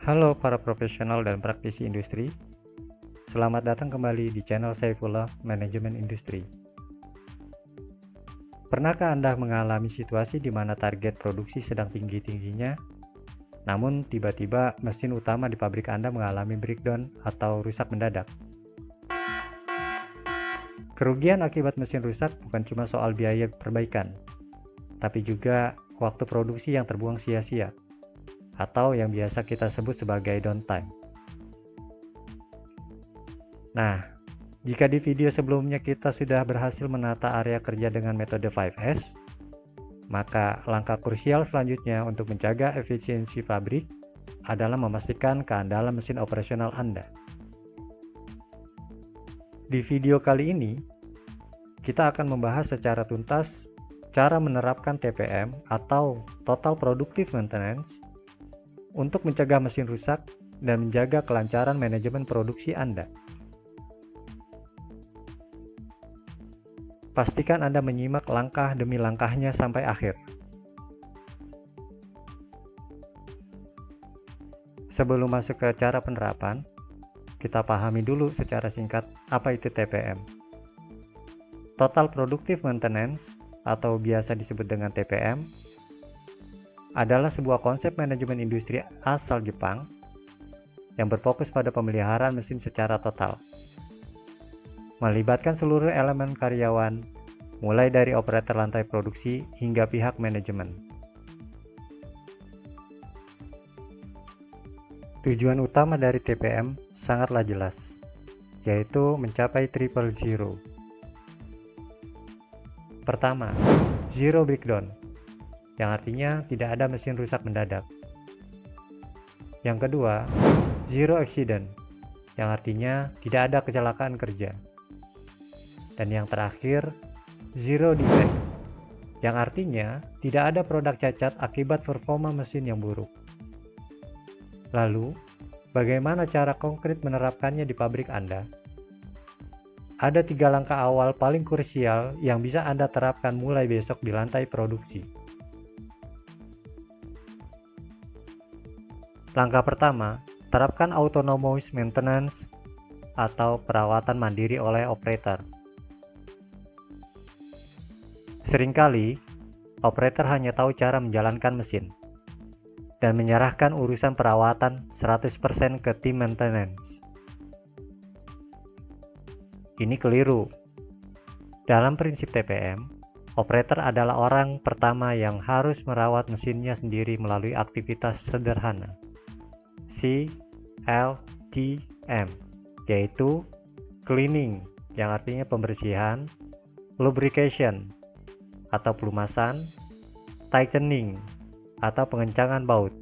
Halo para profesional dan praktisi industri, selamat datang kembali di channel Saifullah Manajemen Industri. Pernahkah Anda mengalami situasi di mana target produksi sedang tinggi-tingginya, namun tiba-tiba mesin utama di pabrik Anda mengalami breakdown atau rusak mendadak? Kerugian akibat mesin rusak bukan cuma soal biaya perbaikan, tapi juga waktu produksi yang terbuang sia-sia, atau yang biasa kita sebut sebagai downtime. Nah, jika di video sebelumnya kita sudah berhasil menata area kerja dengan metode 5S, maka langkah krusial selanjutnya untuk menjaga efisiensi pabrik adalah memastikan keandalan mesin operasional Anda. Di video kali ini, kita akan membahas secara tuntas cara menerapkan TPM atau Total Productive Maintenance untuk mencegah mesin rusak dan menjaga kelancaran manajemen produksi Anda. Pastikan Anda menyimak langkah demi langkahnya sampai akhir. Sebelum masuk ke cara penerapan, kita pahami dulu secara singkat apa itu TPM. Total Productive Maintenance atau biasa disebut dengan TPM adalah sebuah konsep manajemen industri asal Jepang yang berfokus pada pemeliharaan mesin secara total, melibatkan seluruh elemen karyawan, mulai dari operator lantai produksi hingga pihak manajemen. Tujuan utama dari TPM sangatlah jelas, yaitu mencapai triple zero. Pertama, zero breakdown, yang artinya tidak ada mesin rusak mendadak. Yang kedua, zero accident, yang artinya tidak ada kecelakaan kerja. Dan yang terakhir, zero defect, yang artinya tidak ada produk cacat akibat performa mesin yang buruk. Lalu, bagaimana cara konkret menerapkannya di pabrik Anda? Ada 3 langkah awal paling krusial yang bisa Anda terapkan mulai besok di lantai produksi. Langkah pertama, terapkan autonomous maintenance atau perawatan mandiri oleh operator. Seringkali, operator hanya tahu cara menjalankan mesin dan menyerahkan urusan perawatan 100% ke tim maintenance. Ini keliru. Dalam prinsip TPM, operator adalah orang pertama yang harus merawat mesinnya sendiri melalui aktivitas sederhana CLTM, yaitu cleaning, yang artinya pembersihan, lubrication, atau pelumasan, tightening, atau pengencangan baut,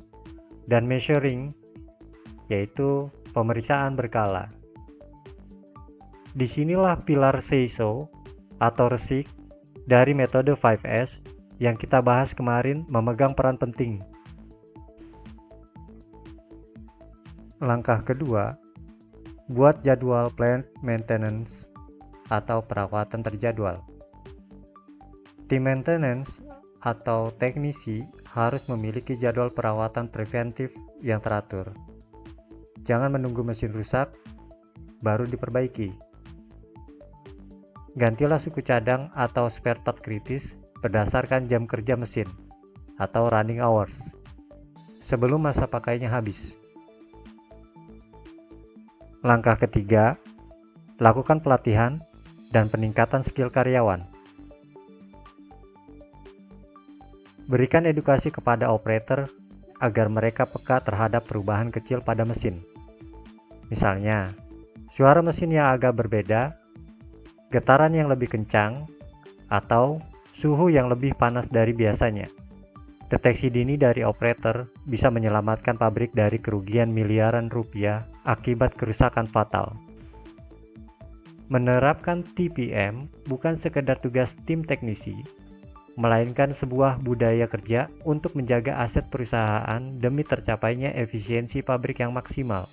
dan measuring, yaitu pemeriksaan berkala. Disinilah pilar SEISO atau resik dari metode 5S yang kita bahas kemarin memegang peran penting. Langkah kedua, buat jadwal plant maintenance atau perawatan terjadwal. Tim maintenance atau teknisi harus memiliki jadwal perawatan preventif yang teratur. Jangan menunggu mesin rusak, baru diperbaiki. Gantilah suku cadang atau spare part kritis berdasarkan jam kerja mesin atau running hours sebelum masa pakainya habis. Langkah ketiga, lakukan pelatihan dan peningkatan skill karyawan. Berikan edukasi kepada operator agar mereka peka terhadap perubahan kecil pada mesin. Misalnya, suara mesin yang agak berbeda, getaran yang lebih kencang, atau suhu yang lebih panas dari biasanya. Deteksi dini dari operator bisa menyelamatkan pabrik dari kerugian miliaran rupiah akibat kerusakan fatal. Menerapkan TPM bukan sekedar tugas tim teknisi, melainkan sebuah budaya kerja untuk menjaga aset perusahaan demi tercapainya efisiensi pabrik yang maksimal.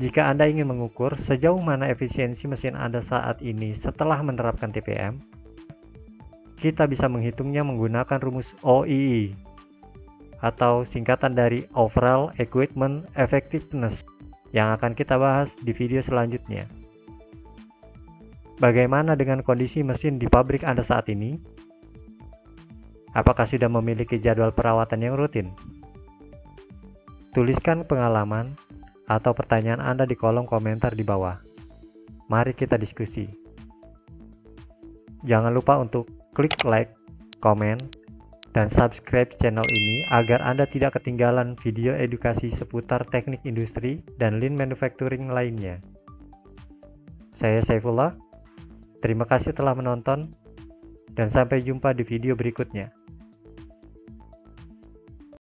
Jika Anda ingin mengukur sejauh mana efisiensi mesin Anda saat ini setelah menerapkan TPM, kita bisa menghitungnya menggunakan rumus OII. atau singkatan dari Overall Equipment Effectiveness yang akan kita bahas di video selanjutnya. Bagaimana dengan kondisi mesin di pabrik Anda saat ini? Apakah sudah memiliki jadwal perawatan yang rutin? Tuliskan pengalaman atau pertanyaan Anda di kolom komentar di bawah. Mari kita diskusi. Jangan lupa untuk klik like, komen, dan subscribe channel ini agar Anda tidak ketinggalan video edukasi seputar teknik industri dan lean manufacturing lainnya. Saya Saifullah, terima kasih telah menonton, dan sampai jumpa di video berikutnya.